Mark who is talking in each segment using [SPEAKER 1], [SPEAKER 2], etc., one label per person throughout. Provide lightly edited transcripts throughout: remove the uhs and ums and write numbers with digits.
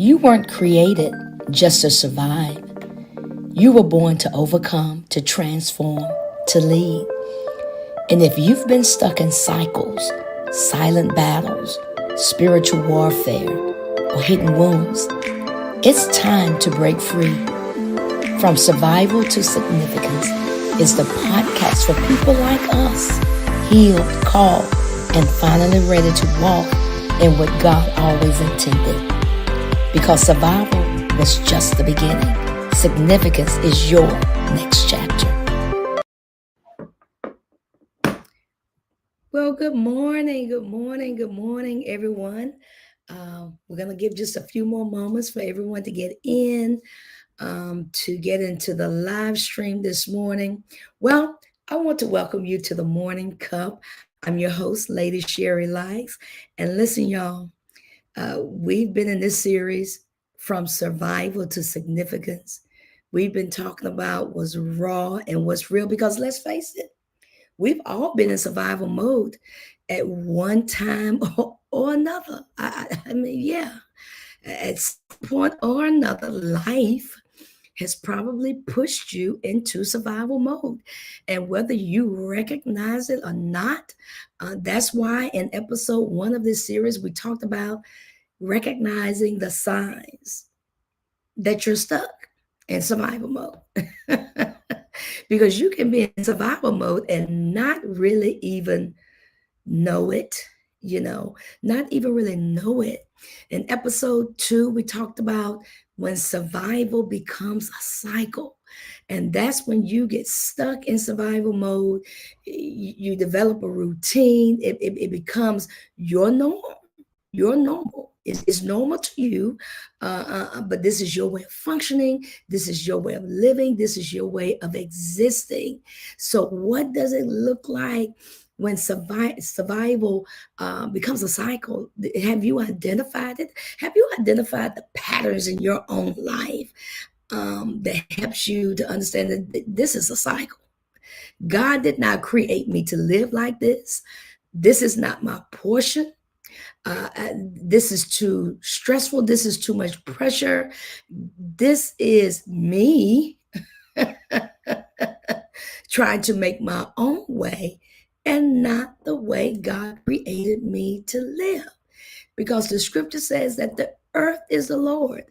[SPEAKER 1] You weren't created just to survive. You were born to overcome, to transform, to lead. And if you've been stuck in cycles, silent battles, spiritual warfare, or hidden wounds, it's time to break free. From Survival to Significance is the podcast for people like us, healed, called, and finally ready to walk in what God always intended. Because survival was just the beginning. Significance is your next chapter. Well, good morning, everyone. We're going to give just a few more moments for everyone to get in, to get into the live stream this morning. Well, I want to welcome you to the Morning Cup. I'm your host, Lady Sherry Likes. And listen, y'all, we've been in this series from survival to significance. We've been talking about what's raw and what's real because let's face it, we've all been in survival mode at one time or another. I mean, yeah, at some point or another, life has probably pushed you into survival mode. And whether you recognize it or not, that's why in episode 1 of this series, we talked about recognizing the signs that you're stuck in survival mode. Because you can be in survival mode and not really even know it, not even really know it. In episode 2, we talked about when survival becomes a cycle. And that's when you get stuck in survival mode. You develop a routine. It becomes your norm. Your normal. It's normal to you, but this is your way of functioning. This is your way of living. This is your way of existing. So what does it look like when survival becomes a cycle? Have you identified it? Have you identified the patterns in your own life that helps you to understand that this is a cycle? God did not create me to live like this. This is not my portion. This is too stressful. This is too much pressure. This is me trying to make my own way and not the way God created me to live. Because the scripture says that the earth is the Lord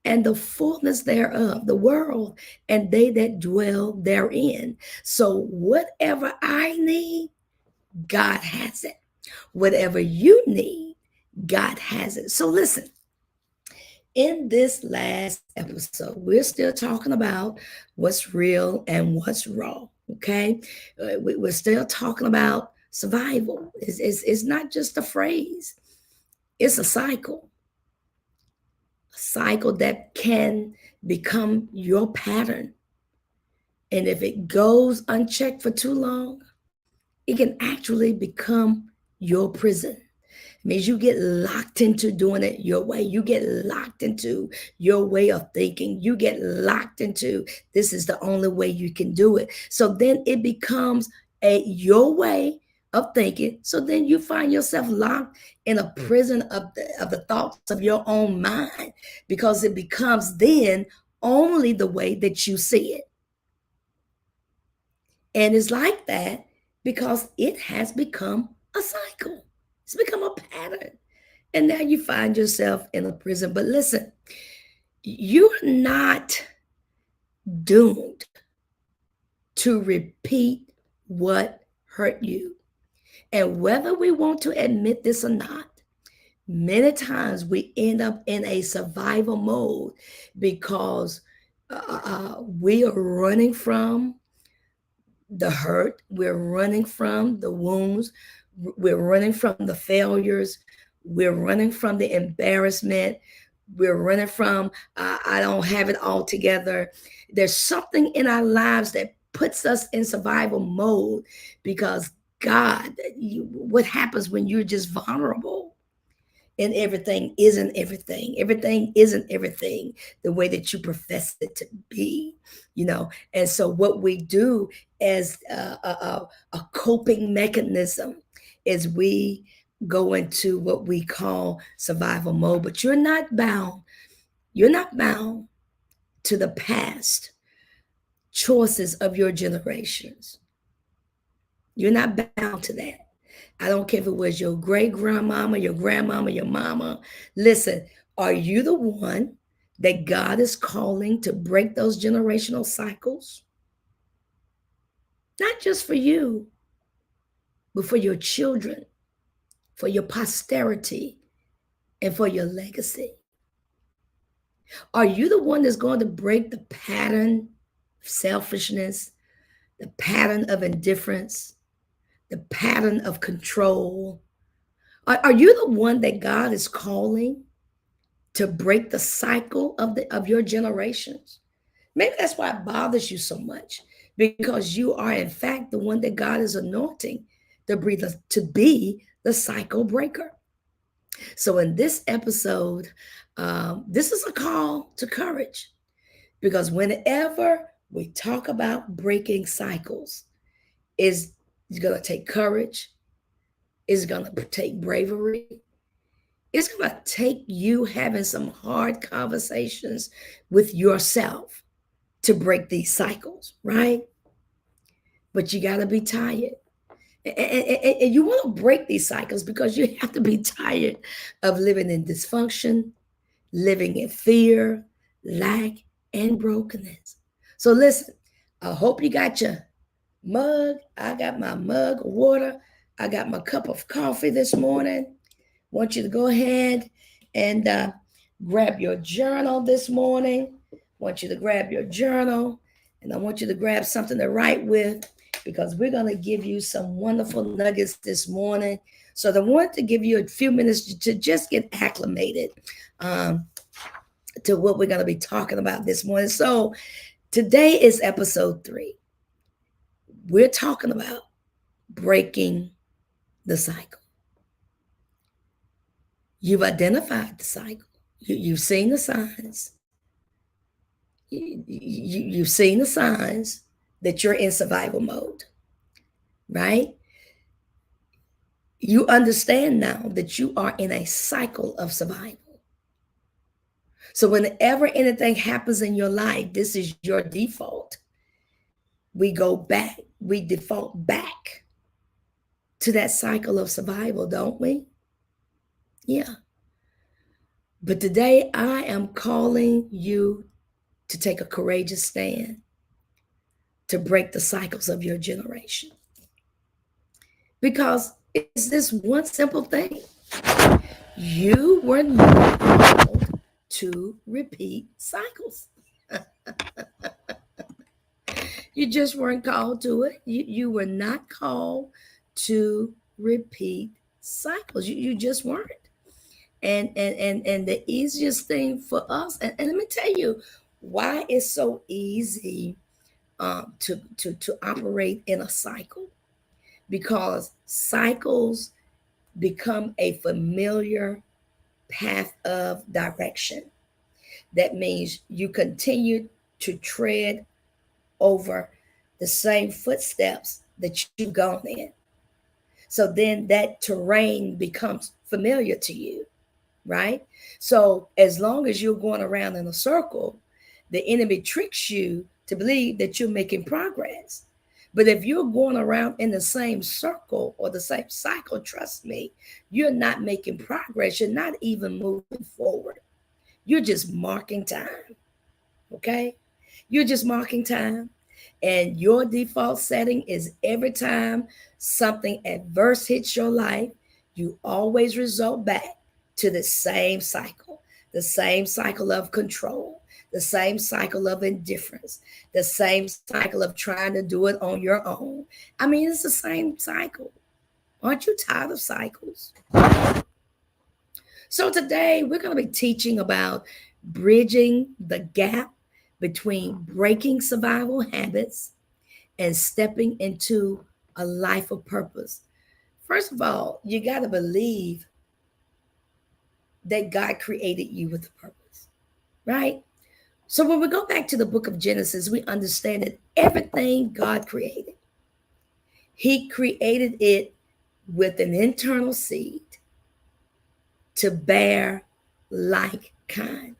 [SPEAKER 1] and the fullness thereof, the world and they that dwell therein. So whatever I need, God has it. Whatever you need, God has it. So listen, in this last episode, we're still talking about what's real and what's raw. Okay. We're still talking about survival. It's not just a phrase, it's a cycle that can become your pattern. And if it goes unchecked for too long, it can actually become your prison. It means you get locked into doing it your way. You get locked into your way of thinking. You get locked into this is the only way you can do it. So then it becomes your way of thinking. So then you find yourself locked in a prison of the thoughts of your own mind because it becomes then only the way that you see it. And it's like that because it has become a cycle. It's become a pattern. And now you find yourself in a prison. But listen, you're not doomed to repeat what hurt you. And whether we want to admit this or not, many times we end up in a survival mode because we are running from the hurt, we're running from the wounds, we're running from the failures, we're running from the embarrassment, we're running from I don't have it all together. There's something in our lives that puts us in survival mode because God, what happens when you're just vulnerable? And everything isn't everything. Everything isn't everything the way that you profess it to be, And so what we do as a coping mechanism is we go into what we call survival mode, but you're not bound You're not bound to the past choices of your generations. You're not bound to that. I don't care if it was your great grandmama, your grandmama, your mama. Listen, are you the one that God is calling to break those generational cycles? Not just for you, but for your children, for your posterity, and for your legacy. Are you the one that's going to break the pattern of selfishness, the pattern of indifference, the pattern of control? Are you the one that God is calling to break the cycle of your generations? Maybe that's why it bothers you so much, because you are in fact the one that God is anointing to be the cycle breaker. So in this episode, this is a call to courage, because whenever we talk about breaking cycles, it's going to take courage, it's going to take bravery, it's going to take you having some hard conversations with yourself to break these cycles, right? But you got to be tired. And you want to break these cycles because you have to be tired of living in dysfunction, living in fear, lack, and brokenness. So listen, I hope you got your mug. I got my mug of water. I got my cup of coffee this morning. Want you to go ahead and grab your journal this morning. Want you to grab your journal, and I want you to grab something to write with, because we're going to give you some wonderful nuggets this morning. So I want to give you a few minutes to just get acclimated to what we're going to be talking about this morning. So today is episode 3. We're talking about breaking the cycle. You've identified the cycle. You've seen the signs. You've seen the signs that you're in survival mode, right? You understand now that you are in a cycle of survival. So whenever anything happens in your life, this is your default. We go back, we default back to that cycle of survival, don't we? Yeah. But today I am calling you to take a courageous stand to break the cycles of your generation. Because it's this one simple thing. You were not called to repeat cycles. You just weren't called to it. You were not called to repeat cycles. You just weren't. And the easiest thing for us, and let me tell you why it's so easy to operate in a cycle, because cycles become a familiar path of direction. That means you continue to tread over the same footsteps that you've gone in. So then that terrain becomes familiar to you, right? So as long as you're going around in a circle, the enemy tricks you to believe that you're making progress. But if you're going around in the same circle or the same cycle, trust me, you're not making progress. You're not even moving forward. You're just marking time. Okay? You're just marking time. And your default setting is every time something adverse hits your life, you always result back to the same cycle of control, the same cycle of indifference, the same cycle of trying to do it on your own. I mean, it's the same cycle. Aren't you tired of cycles? So today we're going to be teaching about bridging the gap between breaking survival habits and stepping into a life of purpose. First of all, you got to believe that God created you with a purpose, right? So when we go back to the book of Genesis, we understand that everything God created, He created it with an internal seed to bear like kind.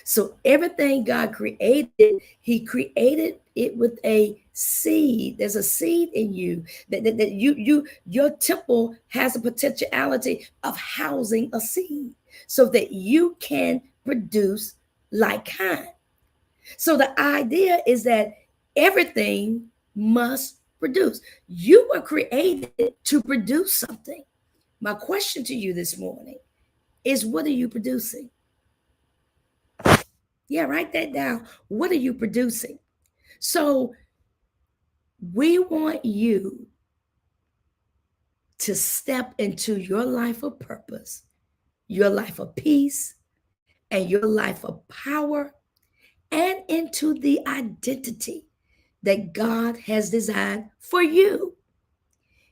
[SPEAKER 1] So everything God created, he created it with a seed. There's a seed in you that your temple has a potentiality of housing a seed so that you can produce like kind. So the idea is that everything must produce. You were created to produce something. My question to you this morning is, what are you producing? Yeah, write that down. What are you producing? So we want you to step into your life of purpose, your life of peace, and your life of power, and into the identity that God has designed for you.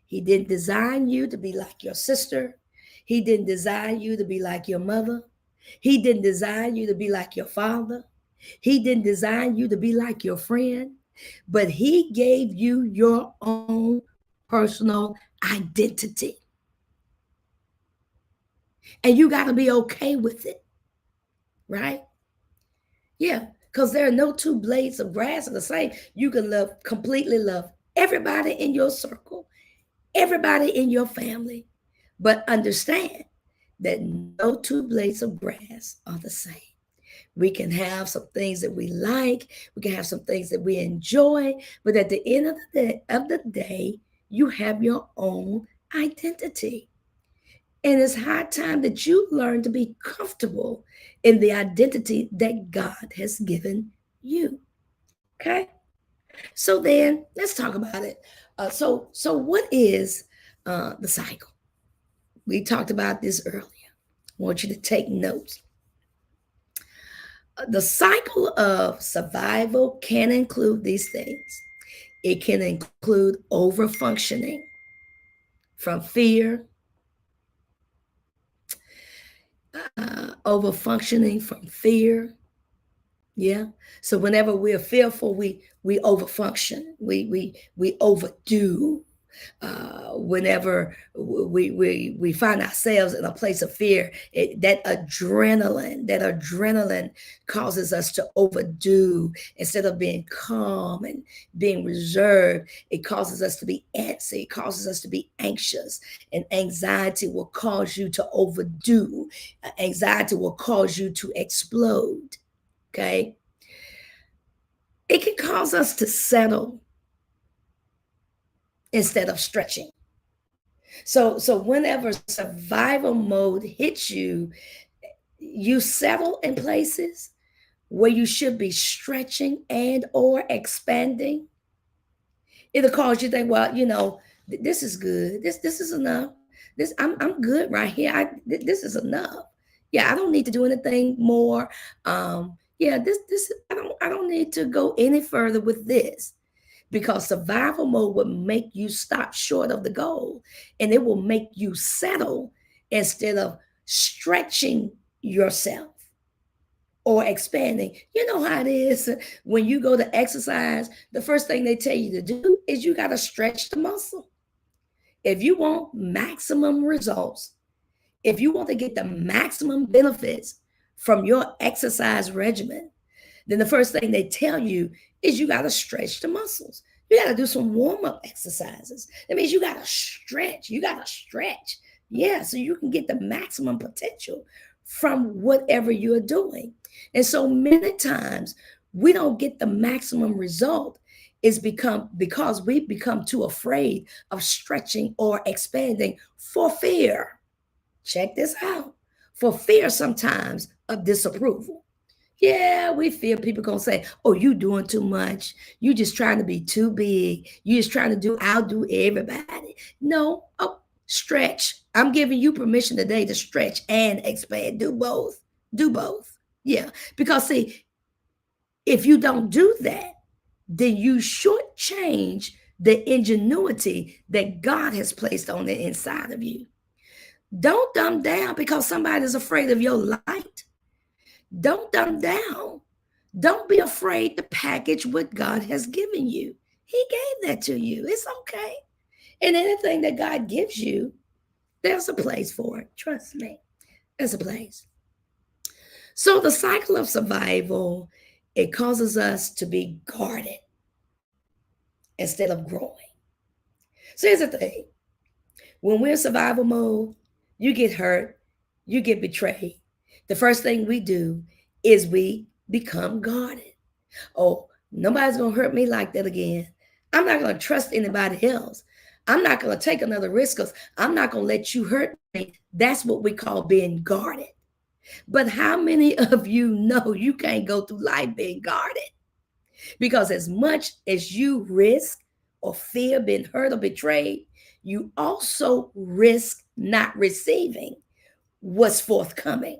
[SPEAKER 1] He didn't design you to be like your sister. He didn't design you to be like your mother. He didn't design you to be like your father. He didn't design you to be like your friend, but he gave you your own personal identity. And you got to be okay with it, right? Yeah, because there are no two blades of grass are the same. You can completely love everybody in your circle, everybody in your family, but understand that no two blades of grass are the same. We can have some things that we like, we can have some things that we enjoy, but at the end of the day, you have your own identity. And it's high time that you learn to be comfortable in the identity that God has given you. Okay? So then let's talk about it. So what is the cycle? We talked about this earlier. I want you to take notes. The cycle of survival can include these things. It can include over functioning from fear, over functioning from fear. Yeah. So whenever we're fearful, we overfunction. We overdo. Whenever we find ourselves in a place of fear, that adrenaline causes us to overdo instead of being calm and being reserved. It causes us to be antsy. It causes us to be anxious, and anxiety will cause you to overdo. Anxiety will cause you to explode. Okay, it can cause us to settle instead of stretching. So whenever survival mode hits you, you settle in places where you should be stretching and or expanding. It'll cause you to think, well, this is good. This is enough. I'm good right here. This is enough. Yeah, I don't need to do anything more. Yeah, this I don't need to go any further with this, because survival mode will make you stop short of the goal, and it will make you settle instead of stretching yourself or expanding. You know how it is when you go to exercise, the first thing they tell you to do is you got to stretch the muscle. If you want maximum results, if you want to get the maximum benefits from your exercise regimen, then the first thing they tell you is you got to stretch the muscles. You got to do some warm up exercises. That means you got to stretch. You got to stretch. Yeah, so you can get the maximum potential from whatever you're doing. And so many times we don't get the maximum result is because we become too afraid of stretching or expanding for fear. Check this out. For fear sometimes of disapproval. Yeah, we feel people gonna say, "Oh, you doing too much. You just trying to be too big. You just trying to outdo everybody." No, oh, stretch. I'm giving you permission today to stretch and expand. Do both. Do both. Yeah, because see, if you don't do that, then you shortchange the ingenuity that God has placed on the inside of you. Don't dumb down because somebody's afraid of your light. Don't dumb down. Don't be afraid to package what God has given you. He gave that to you. It's okay. And anything that God gives you, there's a place for it. Trust me. There's a place. So the cycle of survival, it causes us to be guarded instead of growing. So here's the thing. When we're in survival mode, you get hurt, you get betrayed. The first thing we do is we become guarded. Oh, nobody's going to hurt me like that again. I'm not going to trust anybody else. I'm not going to take another risk because I'm not going to let you hurt me. That's what we call being guarded. But how many of you know you can't go through life being guarded? Because as much as you risk or fear being hurt or betrayed, you also risk not receiving what's forthcoming.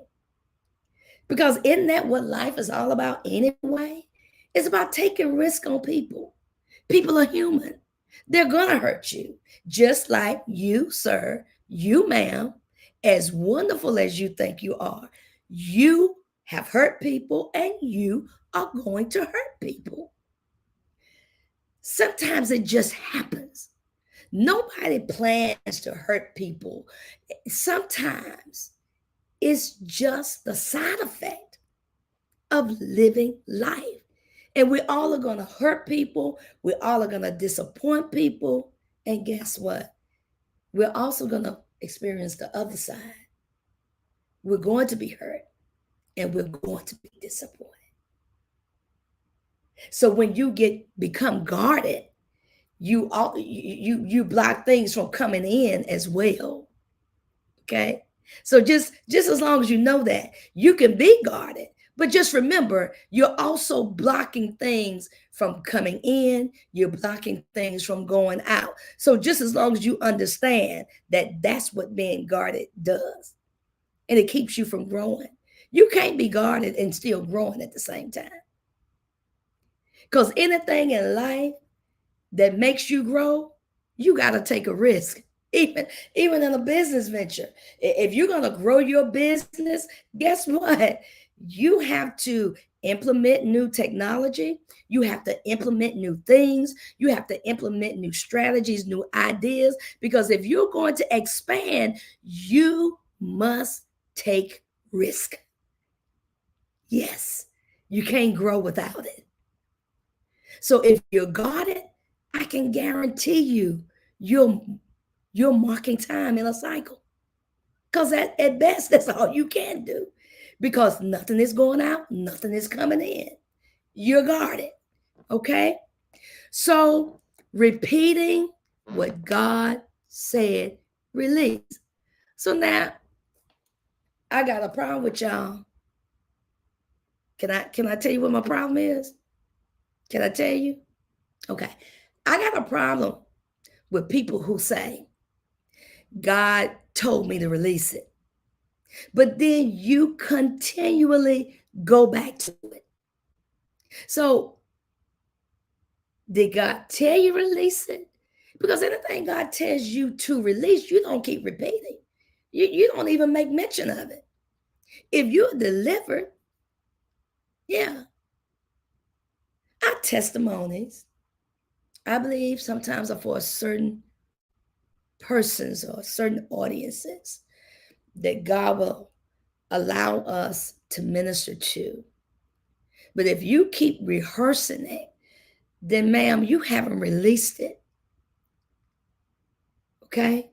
[SPEAKER 1] Because isn't that what life is all about anyway? It's about taking risk on people. People are human. They're going to hurt you, just like you, sir, you, ma'am, as wonderful as you think you are. You have hurt people and you are going to hurt people. Sometimes it just happens. Nobody plans to hurt people. Sometimes it's just the side effect of living life. And we all are going to hurt people. We all are going to disappoint people. And guess what? We're also going to experience the other side. We're going to be hurt and we're going to be disappointed. So when you become guarded, you block things from coming in as well. Okay? So just as long as you know that, you can be guarded. But just remember, you're also blocking things from coming in. You're blocking things from going out. So just as long as you understand that that's what being guarded does. And it keeps you from growing. You can't be guarded and still growing at the same time. Because anything in life that makes you grow, you got to take a risk. Even in a business venture. If you're going to grow your business, guess what? You have to implement new technology. You have to implement new things. You have to implement new strategies, new ideas. Because if you're going to expand, you must take risk. Yes, you can't grow without it. So if you're guarded, I can guarantee you, you're marking time in a cycle. Because at best, that's all you can do. Because nothing is going out, nothing is coming in. You're guarded. Okay? So repeating what God said, release. So now I got a problem with y'all. Can I tell you what my problem is? Can I tell you? Okay. I got a problem with people who say, God told me to release it. But then you continually go back to it. So, did God tell you release it? Because anything God tells you to release, you don't keep repeating. You don't even make mention of it. If you're delivered, yeah. Our testimonies, I believe, sometimes are for certain persons or certain audiences that God will allow us to minister to. But if you keep rehearsing it, then, ma'am, you haven't released it. Okay?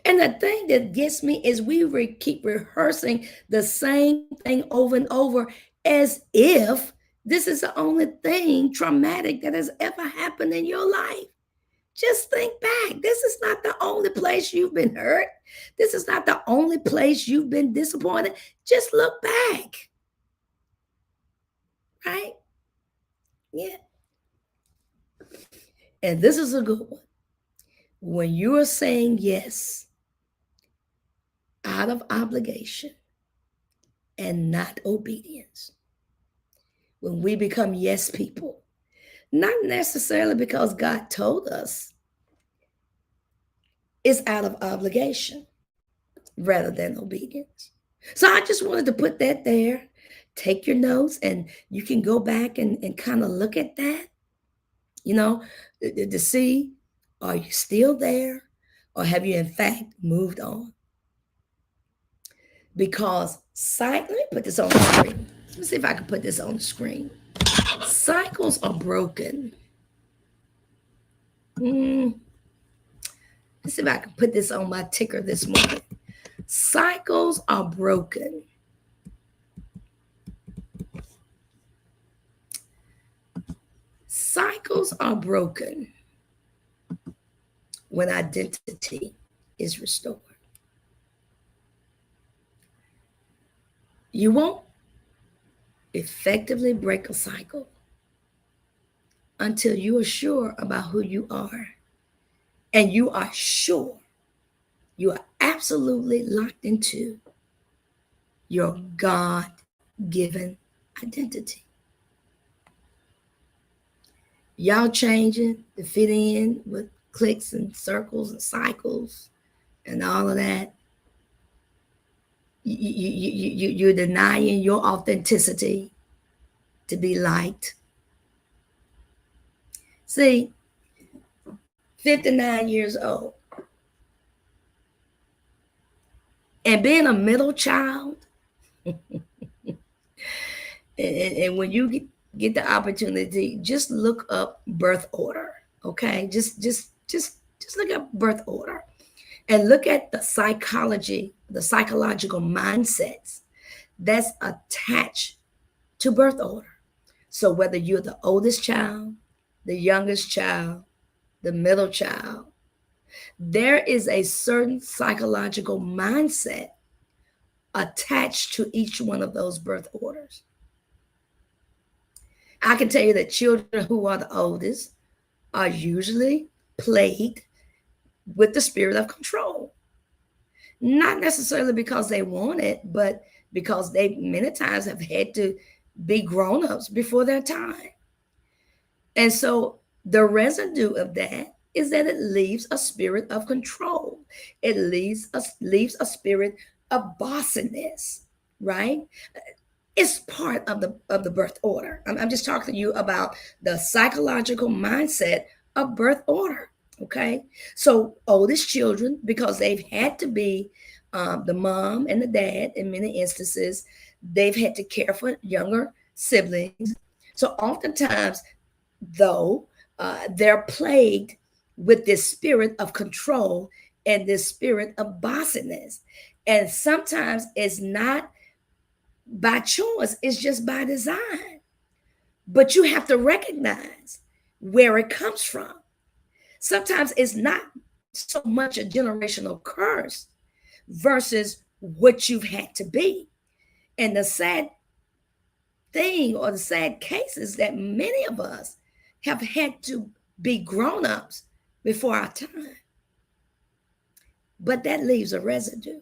[SPEAKER 1] And the thing that gets me is we keep rehearsing the same thing over and over as if this is the only thing traumatic that has ever happened in your life. Just think back. This is not the only place you've been hurt. This is not the only place you've been disappointed. Just look back. Right? Yeah. And this is a good one. When you are saying yes out of obligation and not obedience, when we become yes people, not necessarily because God told us, it's out of obligation rather than obedience. So I just wanted to put that there. Take your notes and you can go back and kind of look at that, to see, are you still there or have you in fact moved on? Because let me put this on the screen. Let me see if I can put this on the screen. Cycles are broken. Let's see if I can put this on my ticker this morning. Cycles are broken. Cycles are broken when identity is restored. You won't effectively break a cycle until you are sure about who you are. And you are sure, you are absolutely locked into your God-given identity. Y'all changing to fit in with clicks and circles and cycles and all of that. You're denying your authenticity to be liked. See, 59 years old. And being a middle child, and when you get the opportunity, just look up birth order, okay? Just look up birth order and look at the psychology, the psychological mindsets that's attached to birth order. So whether you're the oldest child, the youngest child, the middle child, there is a certain psychological mindset attached to each one of those birth orders. I can tell you that children who are the oldest are usually plagued with the spirit of control. Not necessarily because they want it, but because they many times have had to be grown-ups before their time. And so the residue of that is that it leaves a spirit of control. It leaves a spirit of bossiness, right? It's part of the birth order. I'm just talking to you about the psychological mindset of birth order. Okay, so oldest children, because they've had to be the mom and the dad in many instances, they've had to care for younger siblings. So oftentimes, though, they're plagued with this spirit of control and this spirit of bossiness. And sometimes it's not by choice, it's just by design. But you have to recognize where it comes from. Sometimes it's not so much a generational curse versus what you've had to be. And the sad thing or the sad case is that many of us have had to be grown-ups before our time. But that leaves a residue.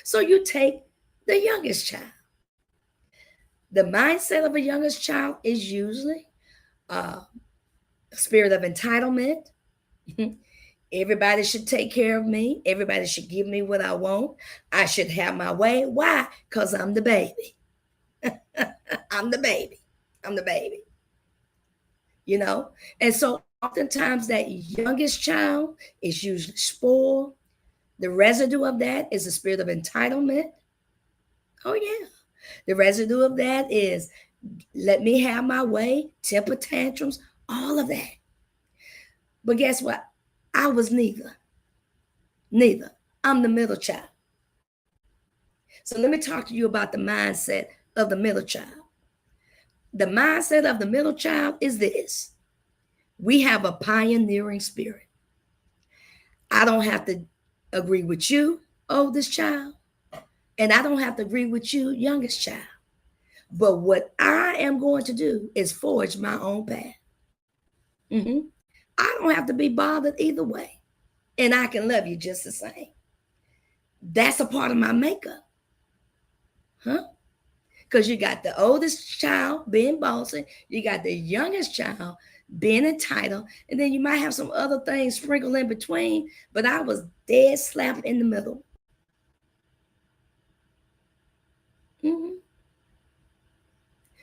[SPEAKER 1] So you take the youngest child. The mindset of a youngest child is usually a spirit of entitlement. Everybody should take care of me. Everybody should give me what I want. I should have my way. Why? Because I'm the baby. I'm the baby. I'm the baby. You know? And so oftentimes that youngest child is usually spoiled. The residue of that is a spirit of entitlement. Oh, yeah. The residue of that is let me have my way, temper tantrums, all of that. But guess what? I was neither. Neither. I'm the middle child. So let me talk to you about the mindset of the middle child. The mindset of the middle child is this: we have a pioneering spirit. I don't have to agree with you, oldest child, and I don't have to agree with you, youngest child. But what I am going to do is forge my own path. I don't have to be bothered either way. And I can love you just the same. That's a part of my makeup. Huh? Because you got the oldest child being bossy, you got the youngest child being entitled, and then you might have some other things sprinkled in between, but I was dead slap in the middle.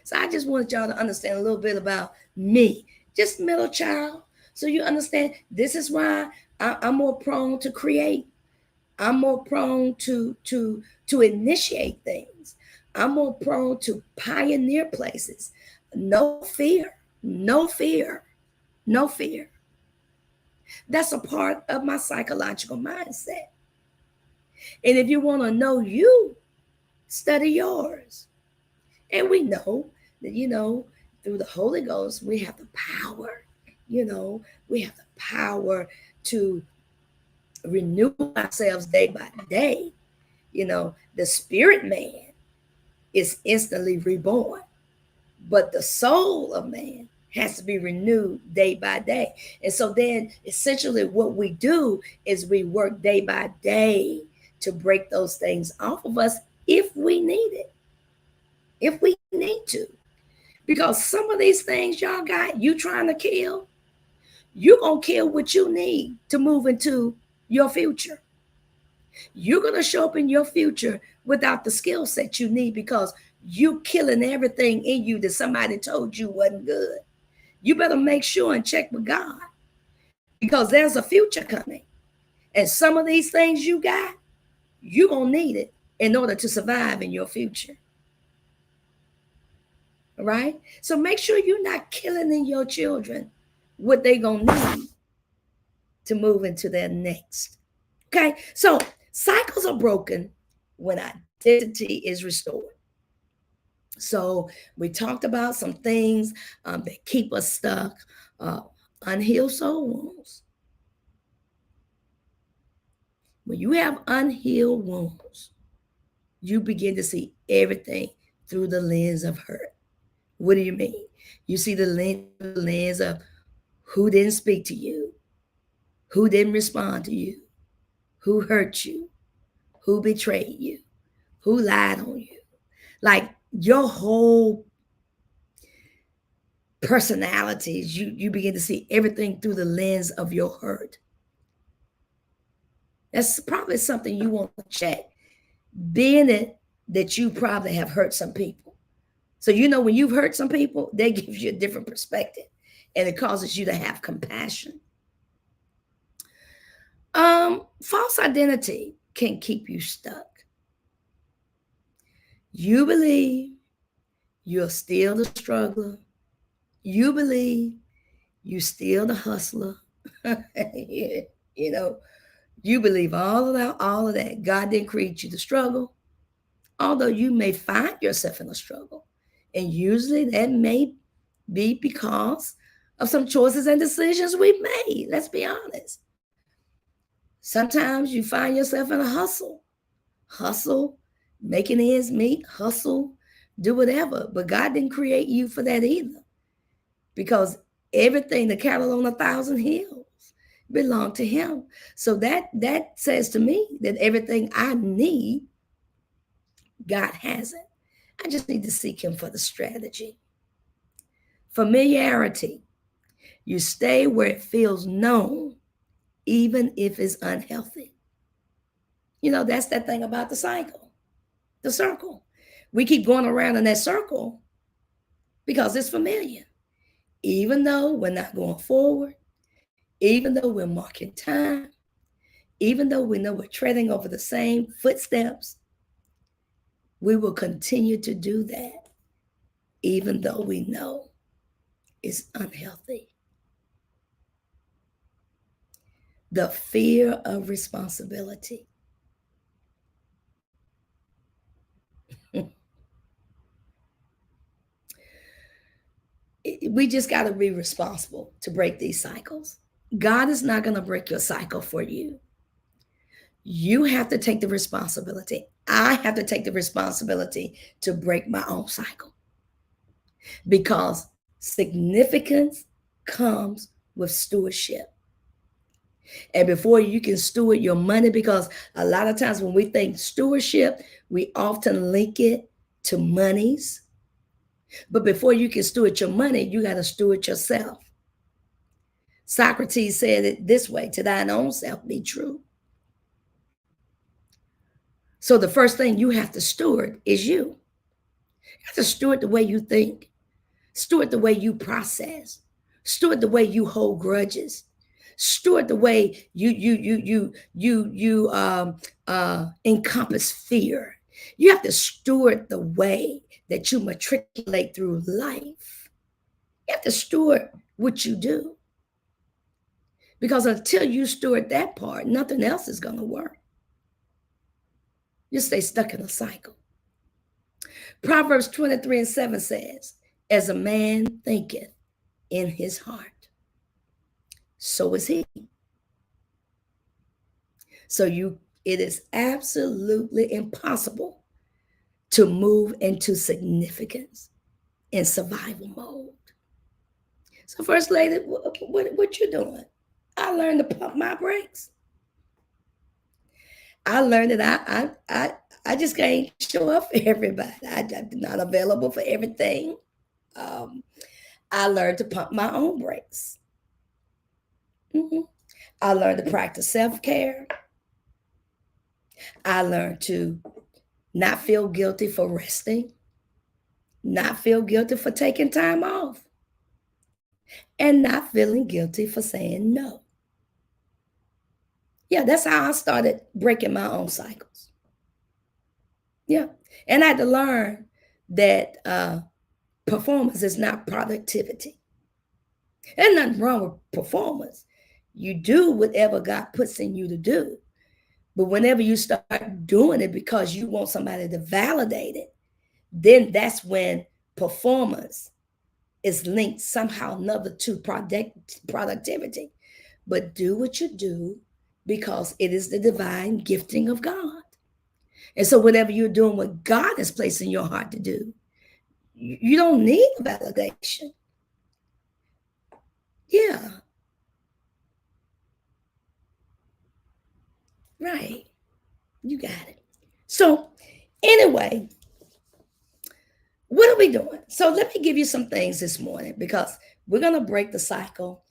[SPEAKER 1] So I just wanted y'all to understand a little bit about me, just middle child. So you understand this is why I'm more prone to create I'm more prone to initiate things. I'm more prone to pioneer places. No fear, no fear, no fear. That's a part of my psychological mindset. And if you want to know you, study yours. And we know that, through the Holy Ghost, we have the power, we have the power to renew ourselves day by day. The spirit man is instantly reborn, but the soul of man has to be renewed day by day. And so then essentially what we do is we work day by day to break those things off of us if we need it, if we need to. Because some of these things y'all got, you trying to kill, you're going to kill what you need to move into your future. You're going to show up in your future without the skill set you need because you killing everything in you that somebody told you wasn't good. You better make sure and check with God because there's a future coming. And some of these things you got, you're going to need it in order to survive in your future. All right? So make sure you're not killing in your children what they're going to need to move into their next. Okay? So cycles are broken when identity is restored. So we talked about some things that keep us stuck, unhealed soul wounds. When you have unhealed wounds, you begin to see everything through the lens of hurt. What do you mean? You see the lens of who didn't speak to you, who didn't respond to you, who hurt you, who betrayed you, who lied on you. Like your whole personalities, you begin to see everything through the lens of your hurt. That's probably something you want to check, being it that you probably have hurt some people. So when you've hurt some people, that gives you a different perspective and it causes you to have compassion. False identity can keep you stuck. You believe you're still the struggler. You believe you still the hustler. you know, you believe all of that. God didn't create you to struggle, although you may find yourself in a struggle. And usually that may be because of some choices and decisions we've made. Let's be honest. Sometimes you find yourself in a hustle, making ends meet, hustle, do whatever. But God didn't create you for that either. Because everything, the cattle on 1,000 hills, belong to him. So that says to me that everything I need, God has it. I just need to seek him for the strategy. Familiarity. You stay where it feels known, even if it's unhealthy. That's that thing about the cycle, the circle. We keep going around in that circle because it's familiar. Even though we're not going forward, even though we're marking time, even though we know we're treading over the same footsteps, we will continue to do that, even though we know it's unhealthy. The fear of responsibility. We just got to be responsible to break these cycles. God is not going to break your cycle for you. You have to take the responsibility. I have to take the responsibility to break my own cycle because significance comes with stewardship. And before you can steward your money, because a lot of times when we think stewardship, we often link it to monies. But before you can steward your money, you got to steward yourself. Socrates said it this way: to thine own self be true. So the first thing you have to steward is you. You have to steward the way you think, steward the way you process, steward the way you hold grudges, Steward the way you encompass fear. You have to steward the way that you matriculate through life. You have to steward what you do, because until you steward that part, nothing else is going to work. You stay stuck in a cycle. Proverbs 23:7 says, as a man thinketh in his heart, so is he. So it is absolutely impossible to move into significance in survival mode. So, First Lady, what you doing? I learned to pump my brakes. I learned that I just can't show up for everybody. I'm not available for everything. Um, I learned to pump my own brakes. Mhm. I learned to practice self-care. I learned to not feel guilty for resting, not feel guilty for taking time off, and not feeling guilty for saying no. Yeah, that's how I started breaking my own cycles. Yeah. And I had to learn that performance is not productivity. There's nothing wrong with performance. You do whatever God puts in you to do. But whenever you start doing it because you want somebody to validate it, then that's when performance is linked somehow or another to productivity. But do what you do because it is the divine gifting of God. And so, whatever you're doing, what God has placed in your heart to do, you don't need validation. Yeah, right. You got it. So, anyway, what are we doing? So, let me give you some things this morning because we're going to break the cycle.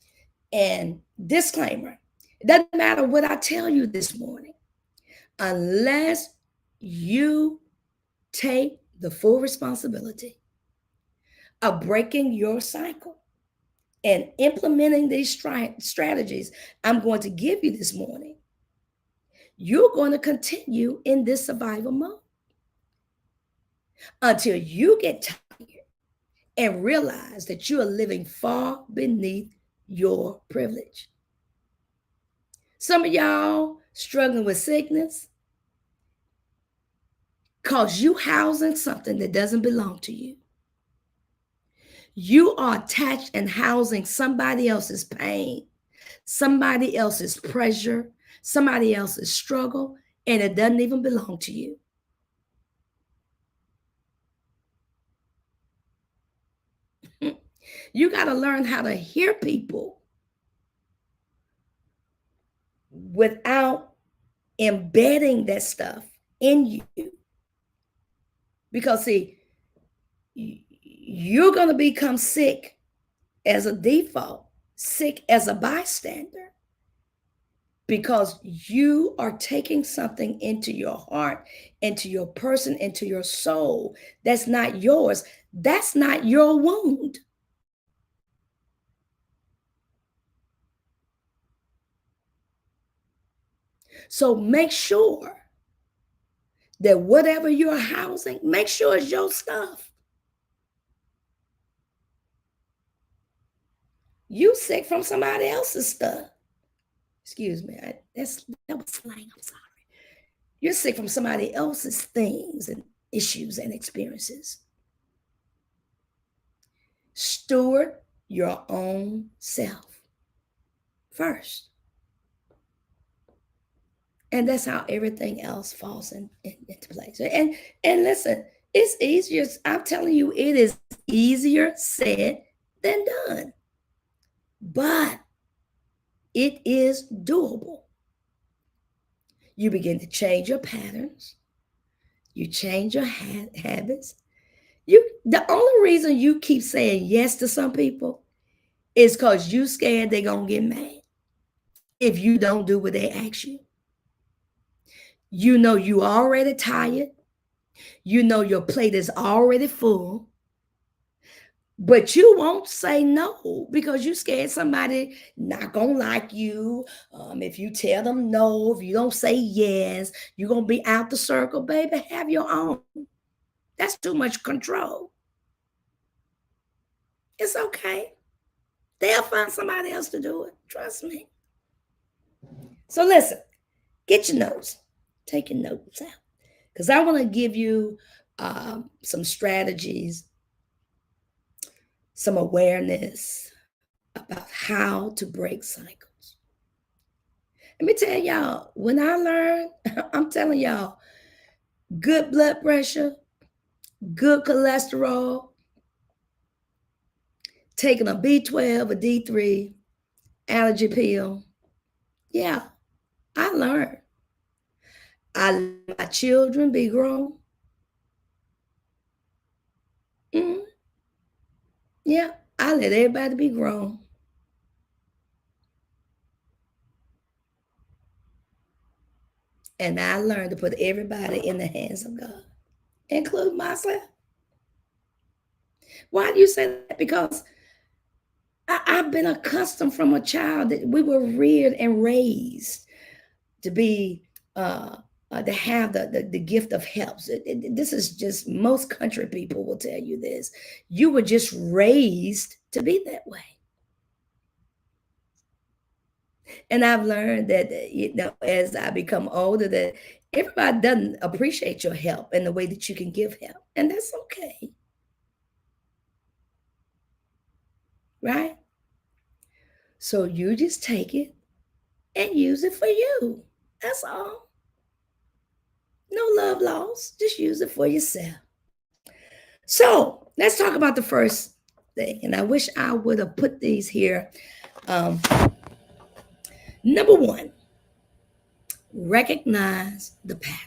[SPEAKER 1] And disclaimer, it doesn't matter what I tell you this morning, unless you take the full responsibility of breaking your cycle and implementing these strategies I'm going to give you this morning, you're going to continue in this survival mode until you get tired and realize that you are living far beneath your privilege. Some of y'all struggling with sickness because you housing something that doesn't belong to you. You are attached and housing somebody else's pain, somebody else's pressure, somebody else's struggle, and it doesn't even belong to you. You got to learn how to hear people without embedding that stuff in you. Because, see, you're going to become sick as a default, sick as a bystander, because you are taking something into your heart, into your person, into your soul that's not yours. That's not your wound. So make sure that whatever you're housing, make sure it's your stuff. You sick from somebody else's stuff. Excuse me, that was slang. I'm sorry. You're sick from somebody else's things and issues and experiences. Steward your own self first. And that's how everything else falls into place. And listen, it's easier. I'm telling you, it is easier said than done. But it is doable. You begin to change your patterns. You change your habits. The only reason you keep saying yes to some people is because you scared they're gonna get mad if you don't do what they ask you. You know you already tired. You know your plate is already full. But you won't say no because you scared somebody not gonna like you. If you tell them no, if you don't say yes, you're gonna be out the circle, baby. Have your own. That's too much control. It's okay. They'll find somebody else to do it. Trust me. So listen, get your notes. Take your notes out. Because I want to give you some strategies, some awareness about how to break cycles. Let me tell y'all, when I learned, I'm telling y'all, good blood pressure, good cholesterol, taking a B12, a D3, allergy pill. Yeah, I learned. I let my children be grown. Mhm. Yeah, I let everybody be grown. And I learned to put everybody in the hands of God, including myself. Why do you say that? Because I've been accustomed from a child that we were reared and raised to be to have the gift of helps. This is just most country people will tell you this. You were just raised to be that way. And I've learned that as I become older, that everybody doesn't appreciate your help and the way that you can give help, and that's okay, right? So you just take it and use it for you. That's all. No love lost. Just use it for yourself. So let's talk about the first thing. And I wish I would have put these here. Um, Number one, recognize the pattern.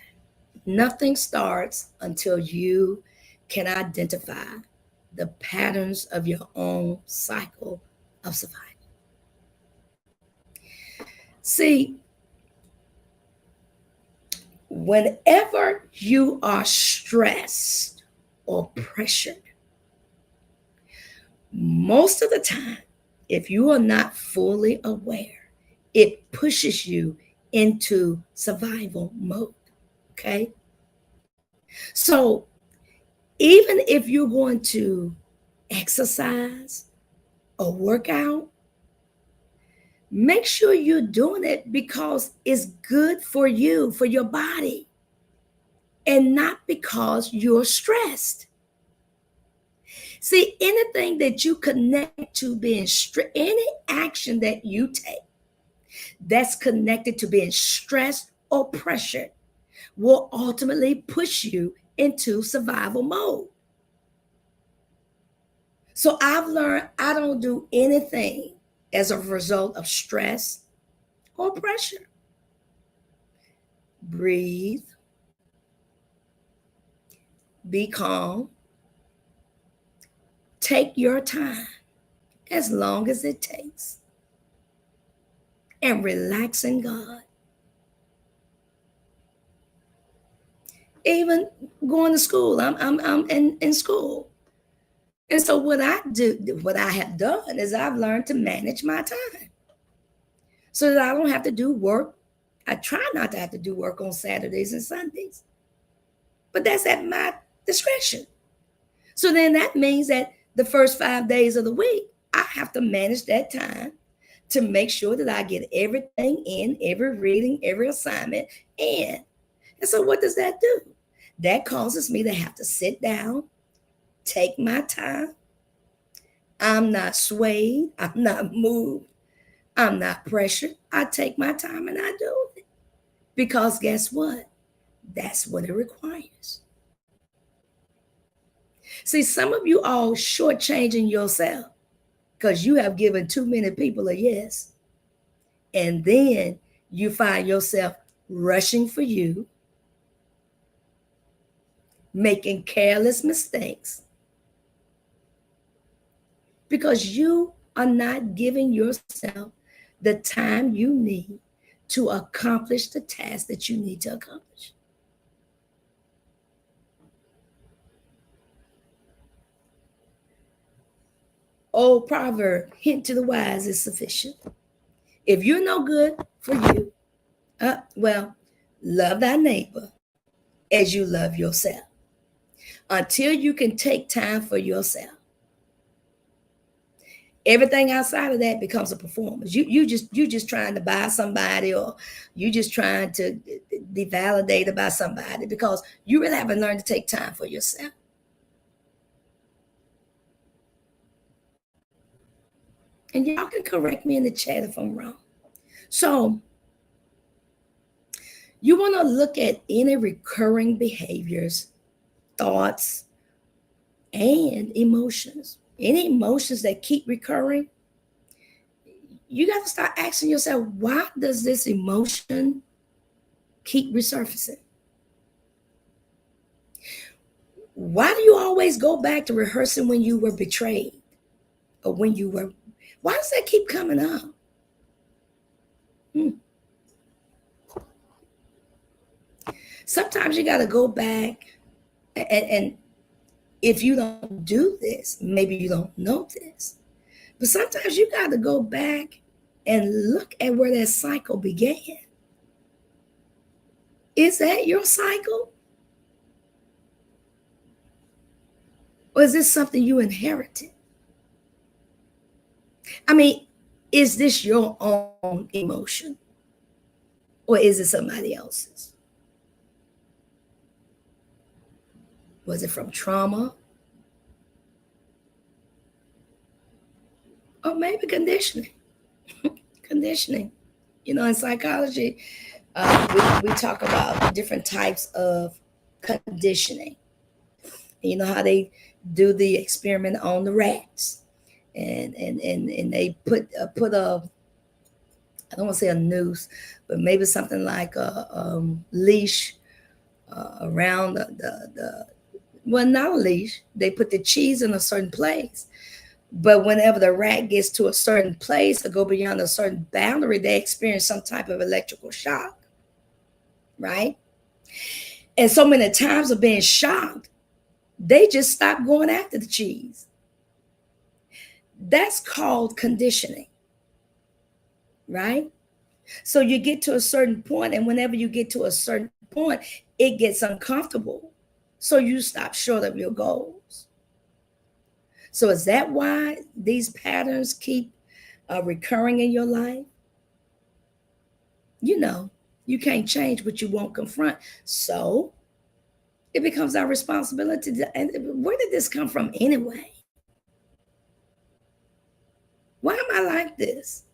[SPEAKER 1] Nothing starts until you can identify the patterns of your own cycle of survival. See, whenever you are stressed or pressured, most of the time, if you are not fully aware, it pushes you into survival mode. Okay. So even if you're going to exercise or work out, make sure you're doing it because it's good for you, for your body, and not because you're stressed. See, anything that you connect to being stressed, any action that you take that's connected to being stressed or pressured will ultimately push you into survival mode. So I've learned I don't do anything as a result of stress or pressure. Breathe, be calm, take your time as long as it takes, and relax in God. Even going to school, I'm in school. And so what I do, what I have done is I've learned to manage my time so that I don't have to do work. I try not to have to do work on Saturdays and Sundays, but that's at my discretion. So then that means that the first 5 days of the week, I have to manage that time to make sure that I get everything in, every reading, every assignment in. And so what does that do? That causes me to have to sit down, take my time. I'm not swayed, I'm not moved, I'm not pressured. I take my time and I do it. Because guess what? That's what it requires. See, some of you all shortchanging yourself because you have given too many people a yes. And then you find yourself rushing for you, making careless mistakes because you are not giving yourself the time you need to accomplish the task that you need to accomplish. old proverb, hint to the wise is sufficient. If you're no good for you, well, love thy neighbor as you love yourself. Until you can take time for yourself, everything outside of that becomes a performance. You just trying to buy somebody, or you just trying to be validated by somebody, because you really haven't learned to take time for yourself. And y'all can correct me in the chat if I'm wrong. So you want to look at any recurring behaviors, thoughts, and emotions. Any emotions that keep recurring, you got to start asking yourself, why does this emotion keep resurfacing? Why do you always go back to rehearsing when you were betrayed, or when you were, why does that keep coming up? Sometimes you got to go back, and if you don't do this, maybe you don't know this, but sometimes you got to go back and look at where that cycle began. Is that your cycle? Or is this something you inherited? I mean, is this your own emotion? Or is it somebody else's? Was it from trauma? Or maybe conditioning? Conditioning. In psychology, we talk about different types of conditioning. You know how they do the experiment on the rats, and they put a, I don't want to say a noose, but maybe something like a leash around the well, not a leash. They put the cheese in a certain place, but whenever the rat gets to a certain place or go beyond a certain boundary, they experience some type of electrical shock, right? And so many times of being shocked, they just stop going after the cheese. That's called conditioning, right? So you get to a certain point, and whenever you get to a certain point, it gets uncomfortable. So you stop short of your goals. So is that why these patterns keep recurring in your life? You can't change what you won't confront. So it becomes our responsibility and where did this come from anyway? Why am I like this?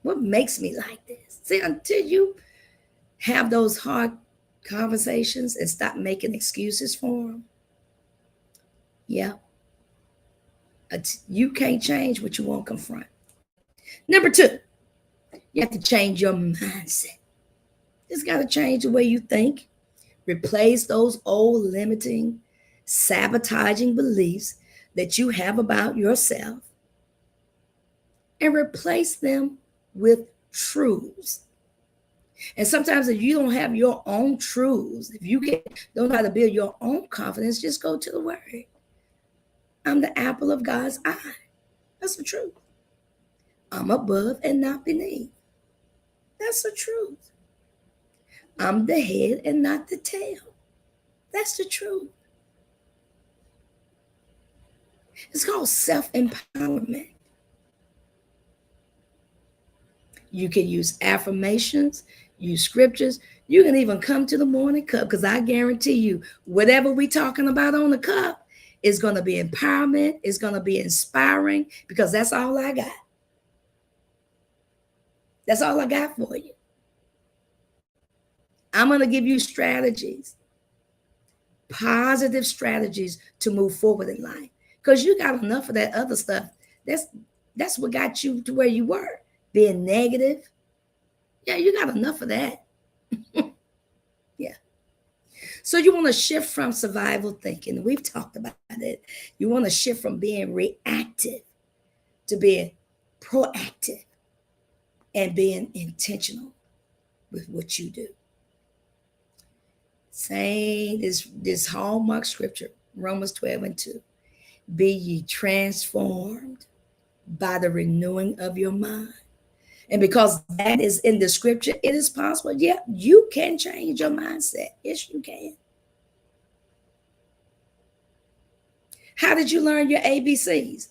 [SPEAKER 1] What makes me like this? See, until you have those hard conversations and stop making excuses for them, yeah, you can't change what you won't confront. Number two, you have to change your mindset. It's got to change the way you think. Replace those old limiting, sabotaging beliefs that you have about yourself, and replace them with truths. And sometimes if you don't have your own truths, if you don't know how to build your own confidence, just go to the word. I'm the apple of God's eye. That's the truth. I'm above and not beneath. That's the truth. I'm the head and not the tail. That's the truth. It's called self-empowerment. You can use affirmations, use scriptures. You can even come to the morning cup, because I guarantee you, whatever we're talking about on the cup is going to be empowerment. It's going to be inspiring, because that's all I got. That's all I got for you. I'm going to give you strategies, positive strategies to move forward in life, because you got enough of that other stuff. That's what got you to where you were, being negative. Yeah, you got enough of that. Yeah. So you want to shift from survival thinking. We've talked about it. You want to shift from being reactive to being proactive and being intentional with what you do. Saying this hallmark scripture, Romans 12 and 2. Be ye transformed by the renewing of your mind. And because that is in the scripture, it is possible. Yeah, you can change your mindset. Yes, you can. How did you learn your ABCs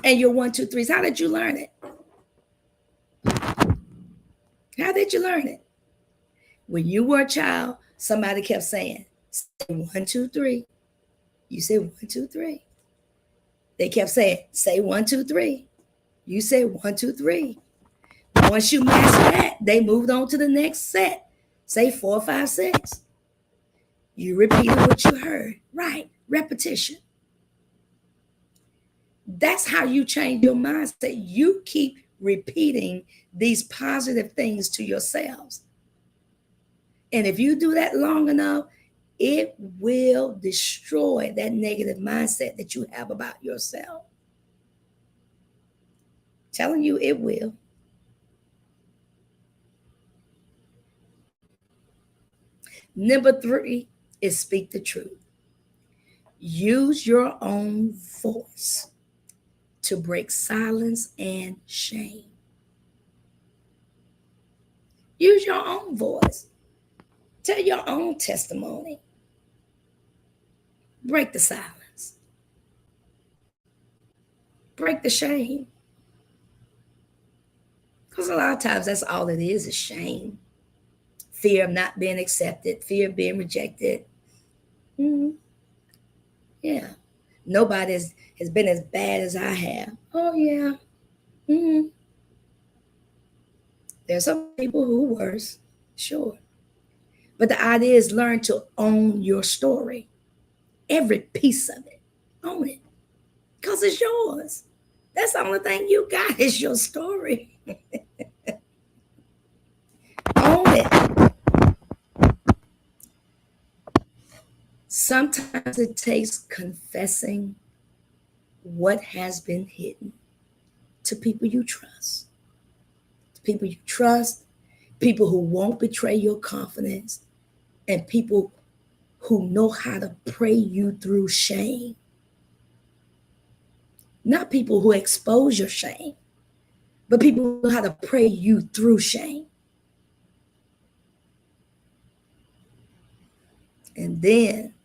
[SPEAKER 1] and your 1, 2, 3s? How did you learn it? How did you learn it? When you were a child, somebody kept saying, say 1, 2, 3. You said 1, 2, 3. They kept saying, say 1, 2, 3. You said 1, 2, 3. Once you mastered that, they moved on to the next set. Say 4, 5, 6. You repeated what you heard. Right. Repetition. That's how you change your mindset. You keep repeating these positive things to yourselves. And if you do that long enough, it will destroy that negative mindset that you have about yourself. Telling you it will. Number 3 is speak the truth. Use your own voice to break silence and shame. Use your own voice. Tell your own testimony. Break the silence. Break the shame. Because a lot of times that's all it is shame. Fear of not being accepted, fear of being rejected. Mm-hmm. Yeah. Nobody has been as bad as I have. Oh, yeah. Mm-hmm. There's some people who are worse, sure. But the idea is learn to own your story. Every piece of it. Own it. Because it's yours. That's the only thing you got is your story. Own it. Sometimes it takes confessing what has been hidden to people you trust. To people you trust, people who won't betray your confidence, and people who know how to pray you through shame. Not people who expose your shame, but people who know how to pray you through shame. And then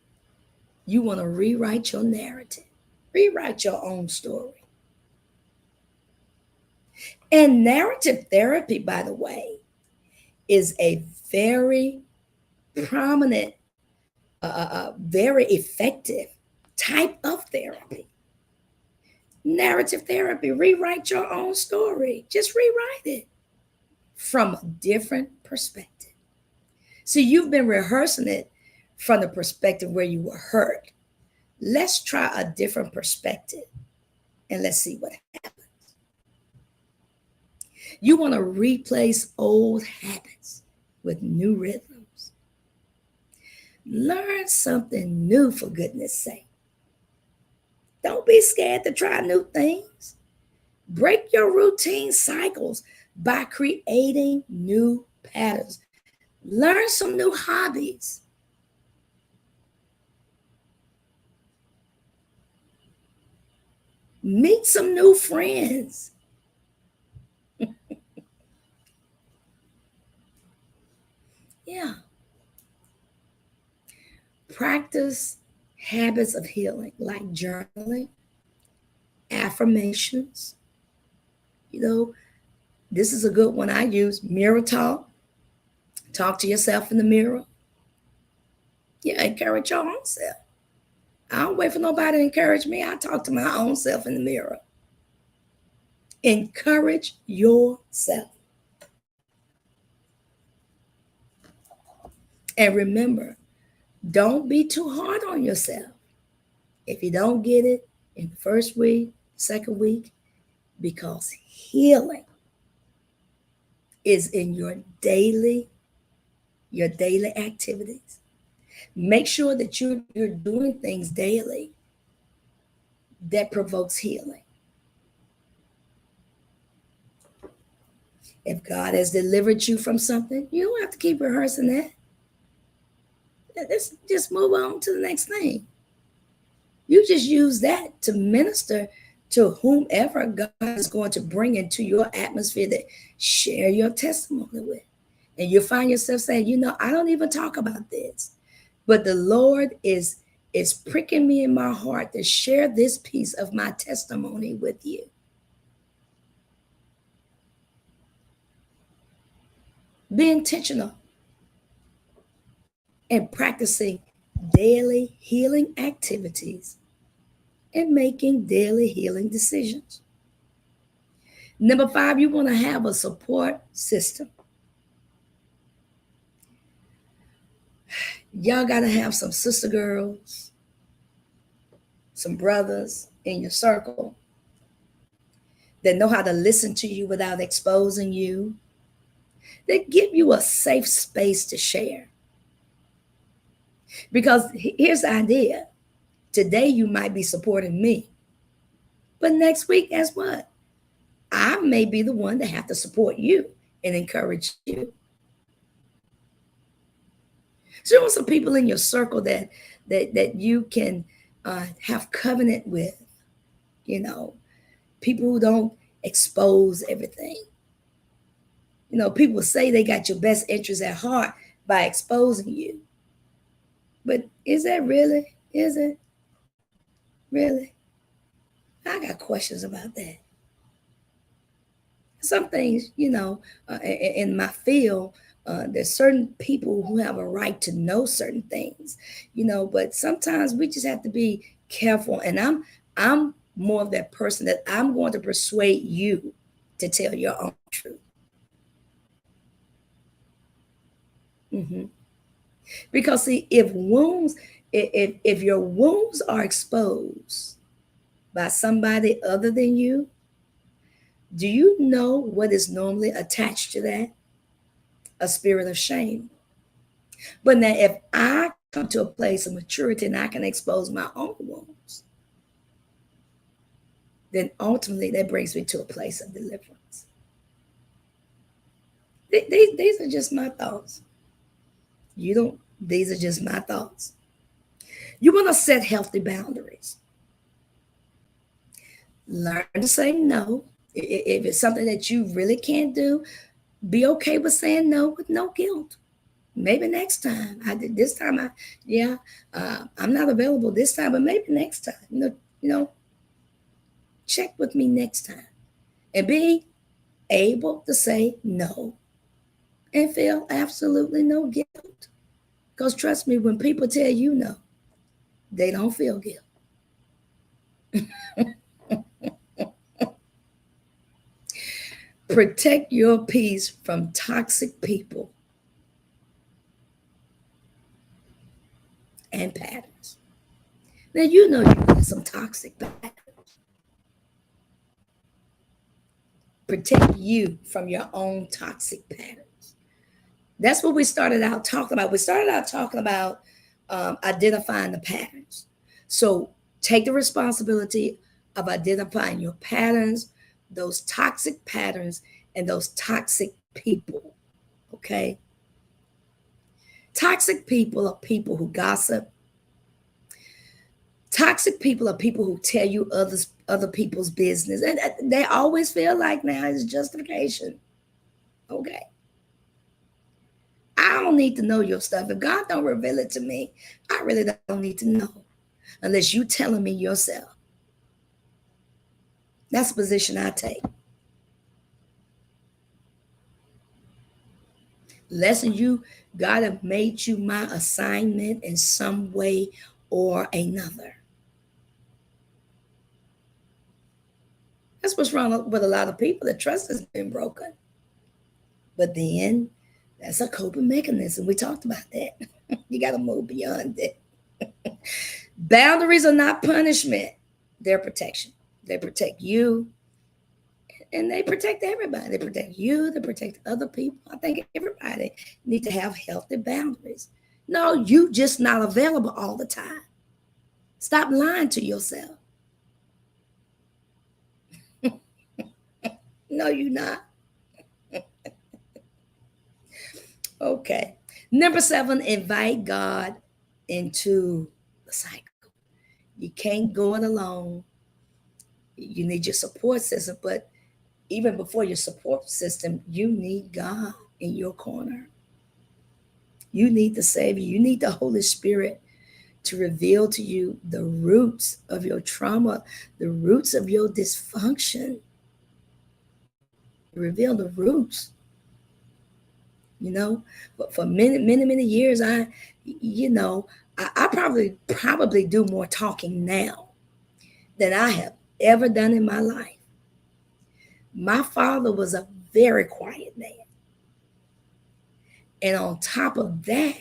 [SPEAKER 1] you want to rewrite your narrative, rewrite your own story. And narrative therapy, by the way, is a very prominent, very effective type of therapy. Narrative therapy, rewrite your own story. Just rewrite it from a different perspective. So you've been rehearsing it from the perspective where you were hurt. Let's try a different perspective and let's see what happens. You want to replace old habits with new rhythms. Learn something new, for goodness sake. Don't be scared to try new things. Break your routine cycles by creating new patterns. Learn some new hobbies. Meet some new friends. Yeah. Practice habits of healing like journaling, affirmations. You know, this is a good one I use. Mirror talk. Talk to yourself in the mirror. Yeah, encourage your own self. I don't wait for nobody to encourage me. I talk to my own self in the mirror. Encourage yourself. And remember, don't be too hard on yourself. If you don't get it in the first week, second week, because healing is in your daily activities. Make sure that you're doing things daily that provokes healing. If God has delivered you from something, you don't have to keep rehearsing that. Let's just move on to the next thing. You just use that to minister to whomever God is going to bring into your atmosphere that share your testimony with. And you find yourself saying, I don't even talk about this. But the Lord is pricking me in my heart to share this piece of my testimony with you. Be intentional in practicing daily healing activities and making daily healing decisions. Number 5, you want to have a support system. Y'all got to have some sister girls, some brothers in your circle that know how to listen to you without exposing you, that give you a safe space to share. Because here's the idea. Today you might be supporting me, but next week, guess what? I may be the one that have to support you and encourage you. So there are some people in your circle that you can have covenant with, people who don't expose everything. People say they got your best interests at heart by exposing you. But is that really? Is it? Really? I got questions about that. Some things, in my field, there's certain people who have a right to know certain things, but sometimes we just have to be careful. And I'm more of that person that I'm going to persuade you to tell your own truth. Mm-hmm. Because see, if your wounds are exposed by somebody other than you, do you know what is normally attached to that? A spirit of shame. But now, if I come to a place of maturity and I can expose my own wounds, then ultimately that brings me to a place of deliverance. These are just my thoughts. These are just my thoughts. You want to set healthy boundaries. Learn to say no. If it's something that you really can't do, be okay with saying no with no guilt. Maybe next time. I'm not available this time, but maybe next time. Check with me next time, and be able to say no and feel absolutely no guilt. Because trust me, when people tell you no, they don't feel guilt. Protect your peace from toxic people and patterns. Now, you got some toxic patterns. Protect you from your own toxic patterns. That's what we started out talking about. We started out talking about identifying the patterns. So take the responsibility of identifying your patterns, those toxic patterns, and those toxic people. Okay? Toxic people are people who gossip. Toxic people are people who tell you other people's business, and they always feel like now it's justification. Okay, I don't need to know your stuff. If God don't reveal it to me, I really don't need to know, unless you telling me yourself. That's the position I take. Lesson you, God have made you my assignment in some way or another. That's what's wrong with a lot of people. The trust has been broken. But then that's a coping mechanism. We talked about that. You got to move beyond it. Boundaries are not punishment, they're protection. They protect you and they protect everybody. They protect you, they protect other people. I think everybody needs to have healthy boundaries. No, you just not available all the time. Stop lying to yourself. No, you're not. Okay. Number 7, invite God into the cycle. You can't go it alone. You need your support system, but even before your support system, you need God in your corner. You need the Savior. You need the Holy Spirit to reveal to you the roots of your trauma, the roots of your dysfunction. Reveal the roots, you know. But for many years, you know, I probably do more talking now than I have ever done in my life. My father was a very quiet man. And on top of that,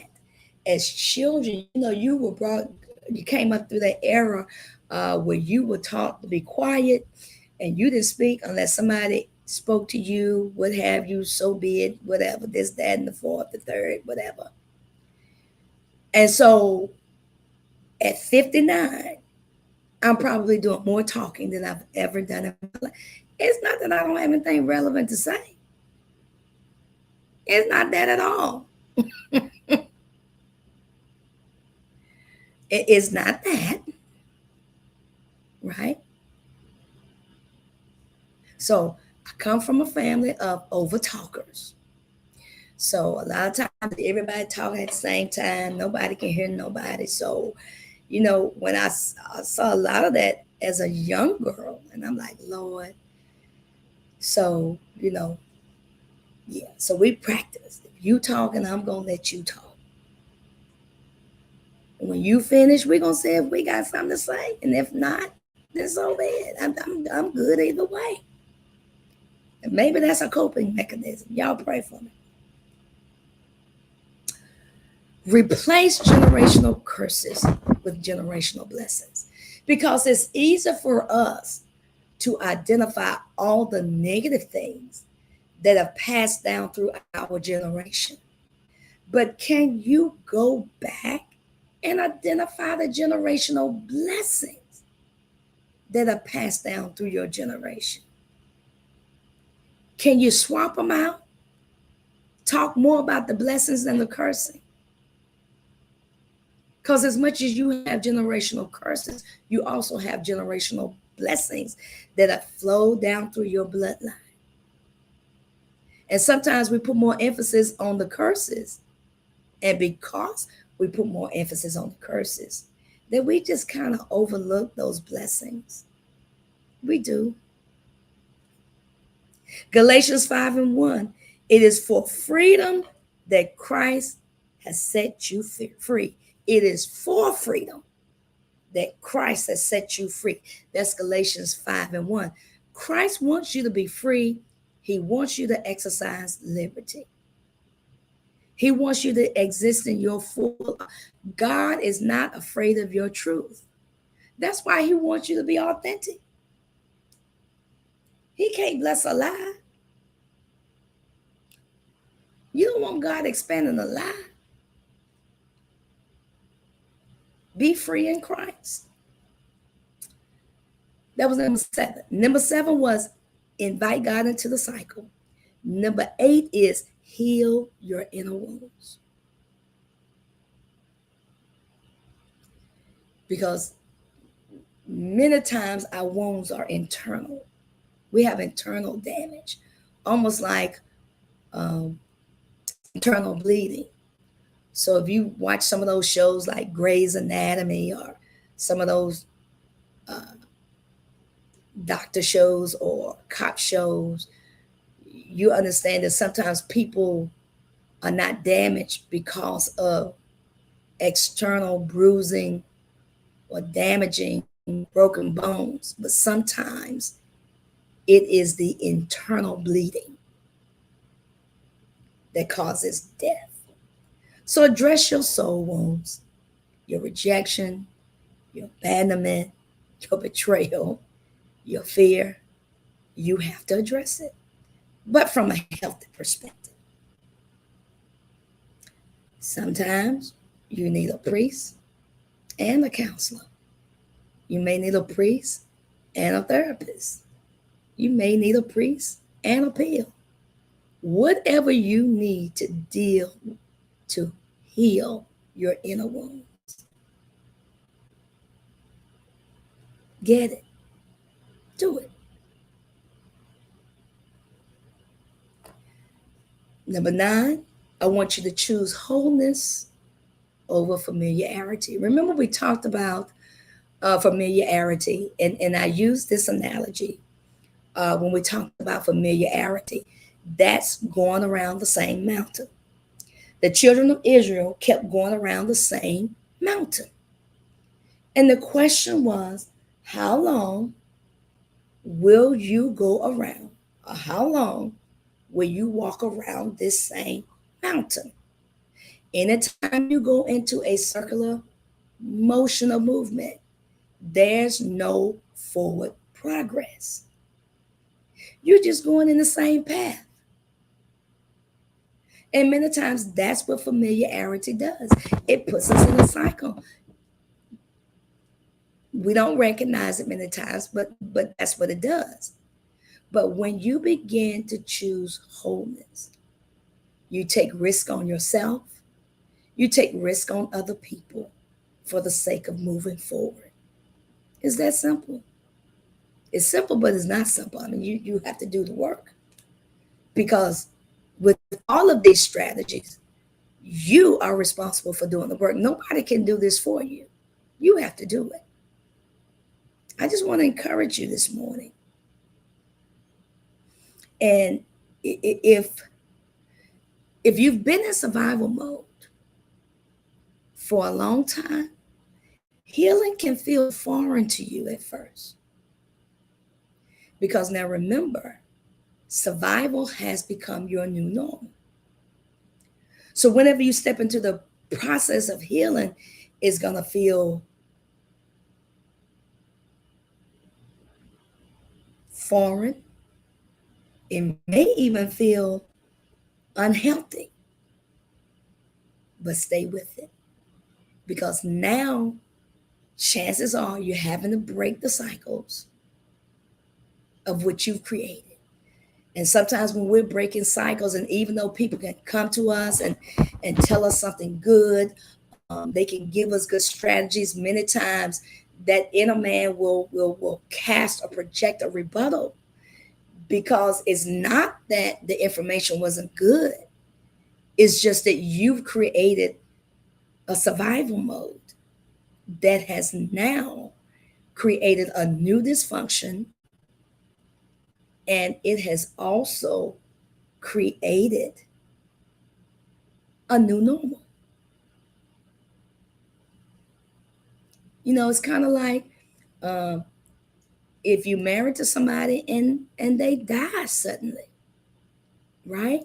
[SPEAKER 1] as children, you know, you came up through that era where you were taught to be quiet and you didn't speak unless somebody spoke to you, what have you, so be it, whatever, this, that, and the fourth, the third, whatever. And so at 59, I'm probably doing more talking than I've ever done in my life. It's not that I don't have anything relevant to say. It's not that at all. It's not that, right? So I come from a family of over talkers. So a lot of times everybody talking at the same time. Nobody can hear nobody. So, you know, when I saw a lot of that as a young girl, and I'm like, Lord. So, you know, yeah. So we practice. If you talking, I'm gonna let you talk. When you finish, we're gonna see if we got something to say, and if not, then so be it. I'm good either way. And maybe that's a coping mechanism. Y'all pray for me. Replace generational curses with generational blessings, because it's easier for us to identify all the negative things that have passed down through our generation. But can you go back and identify the generational blessings that are passed down through your generation? Can you swap them out? Talk more about the blessings than the cursing. Because as much as you have generational curses, you also have generational blessings that have flowed down through your bloodline. And sometimes we put more emphasis on the curses. And because we put more emphasis on the curses, that we just kind of overlook those blessings. We do. Galatians 5:1, it is for freedom that Christ has set you free. It is for freedom that Christ has set you free. That's Galatians 5:1. Christ wants you to be free. He wants you to exercise liberty. He wants you to exist in your full. God is not afraid of your truth. That's why he wants you to be authentic. He can't bless a lie. You don't want God expanding a lie. Be free in Christ. That was number 7. Number 7 was invite God into the cycle. Number 8 is heal your inner wounds. Because many times our wounds are internal. We have internal damage, almost like internal bleeding. So if you watch some of those shows like Grey's Anatomy or some of those doctor shows or cop shows, you understand that sometimes people are not damaged because of external bruising or damaging broken bones, but sometimes it is the internal bleeding that causes death. So address your soul wounds, your rejection, your abandonment, your betrayal, your fear. You have to address it, but from a healthy perspective. Sometimes you need a priest and a counselor. You may need a priest and a therapist. You may need a priest and a pill. Whatever you need to deal to heal your inner wounds. Get it. Do it. Number 9, I want you to choose wholeness over familiarity. Remember, we talked about familiarity, and I used this analogy when we talked about familiarity. That's going around the same mountain. The children of Israel kept going around the same mountain. And the question was, how long will you go around? Or how long will you walk around this same mountain? Anytime you go into a circular motion or movement, there's no forward progress. You're just going in the same path. And many times that's what familiarity does. It puts us in a cycle. We don't recognize it many times, but that's what it does. But when you begin to choose wholeness, you take risk on yourself, you take risk on other people for the sake of moving forward. It's that simple. It's simple, but it's not simple. I mean, you have to do the work. Because with all of these strategies, you are responsible for doing the work. Nobody can do this for you. You have to do it. I just want to encourage you this morning. And if you've been in survival mode for a long time, healing can feel foreign to you at first. Because now remember, survival has become your new norm. So whenever you step into the process of healing, it's going to feel foreign. It may even feel unhealthy. But stay with it. Because now, chances are you're having to break the cycles of what you've created. And sometimes when we're breaking cycles, and even though people can come to us and tell us something good, they can give us good strategies. Many times that inner man will cast or project a rebuttal, because it's not that the information wasn't good. It's just that you've created a survival mode that has now created a new dysfunction, and it has also created a new normal. You know, it's kind of like if you married to somebody and they die suddenly, right?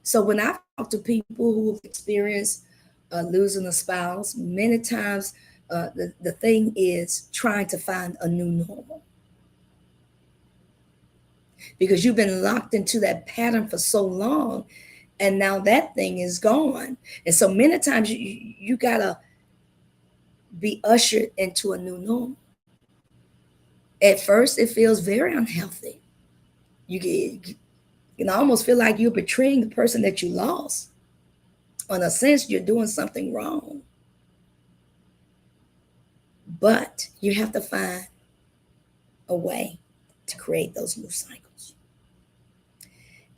[SPEAKER 1] So when I talk to people who have experienced losing a spouse, many times the thing is trying to find a new normal, because you've been locked into that pattern for so long, and now that thing is gone. And so many times you gotta be ushered into a new normal. At first, it feels very unhealthy. You can almost feel like you're betraying the person that you lost. In a sense, you're doing something wrong. But you have to find a way to create those new cycles.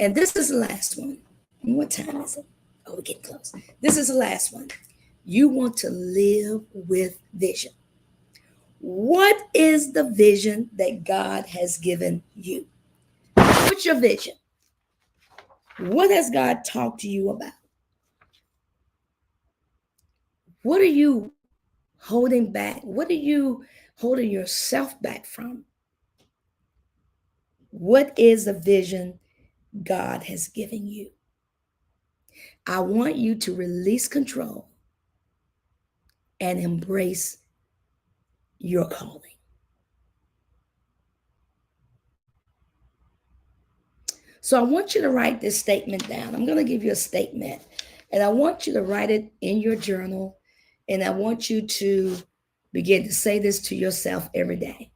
[SPEAKER 1] And this is the last one. What time is it? Oh, we're getting close. This is the last one. You want to live with vision. What is the vision that God has given you? What's your vision? What has God talked to you about? What are you holding back? What are you holding yourself back from? What is the vision God has given you? I want you to release control and embrace your calling. So I want you to write this statement down. I'm going to give you a statement, and I want you to write it in your journal, and I want you to begin to say this to yourself every day.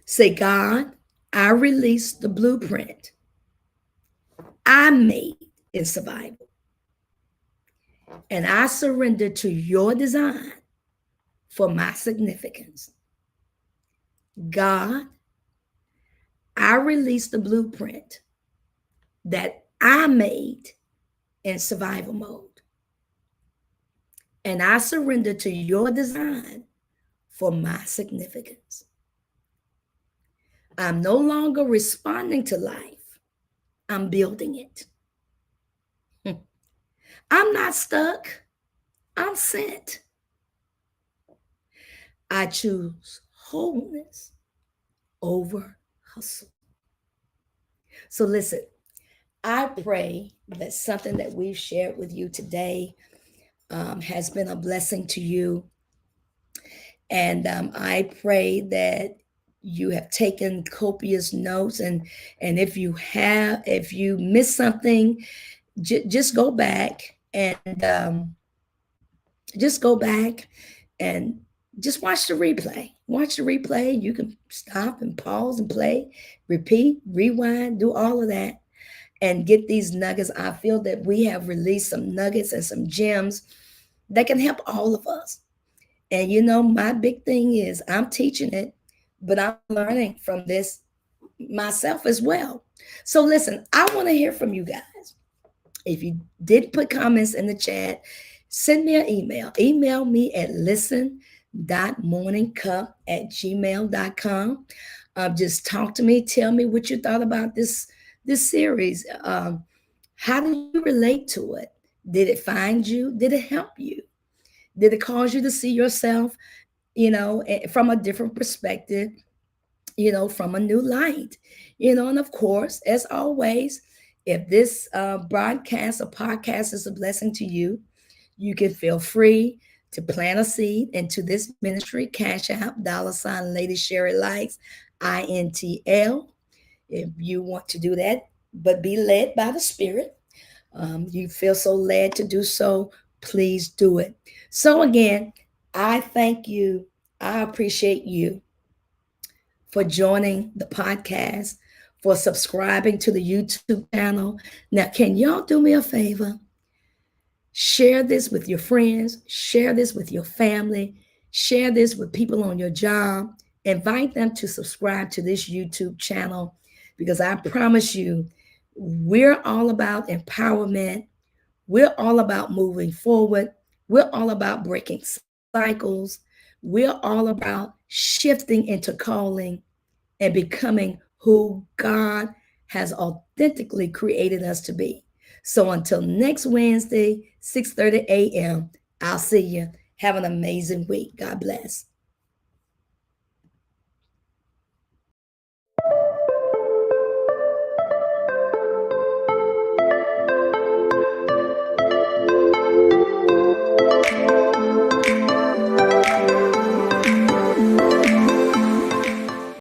[SPEAKER 1] Say, God, I release the blueprint I made in survival. and I surrender to your design for my significance. God, I release the blueprint that I made in survival mode. And I surrender to your design for my significance. I'm no longer responding to life, I'm building it. I'm not stuck, I'm sent. I choose wholeness over hustle. So, listen, I pray that something that we've shared with you today has been a blessing to you. And I pray that you have taken copious notes. And if you miss something, just go back and just go back and just watch the replay. Watch the replay. You can stop and pause and play, repeat, rewind, do all of that and get these nuggets. I feel that we have released some nuggets and some gems that can help all of us. And my big thing is I'm teaching it, but I'm learning from this myself as well. So listen, I want to hear from you guys. If you did put comments in the chat, send me an email. Email me at listen.morningcup@gmail.com. Just talk to me. Tell me what you thought about this series. How do you relate to it? Did it find you? Did it help you? Did it cause you to see yourself, from a different perspective, from a new light? And of course, as always, if this broadcast or podcast is a blessing to you, you can feel free to plant a seed into this ministry. Cash App, $ Lady Sherry Likes, INTL. If you want to do that, but be led by the Spirit, you feel so led to do so, please do it. So again, I thank you. I appreciate you for joining the podcast, for subscribing to the YouTube channel. Now, can y'all do me a favor? Share this with your friends, share this with your family, share this with people on your job. Invite them to subscribe to this YouTube channel because I promise you, we're all about empowerment. We're all about moving forward. We're all about breaking cycles. We're all about shifting into calling and becoming who God has authentically created us to be. So until next Wednesday, 6:30 a.m., I'll see you. Have an amazing week. God bless.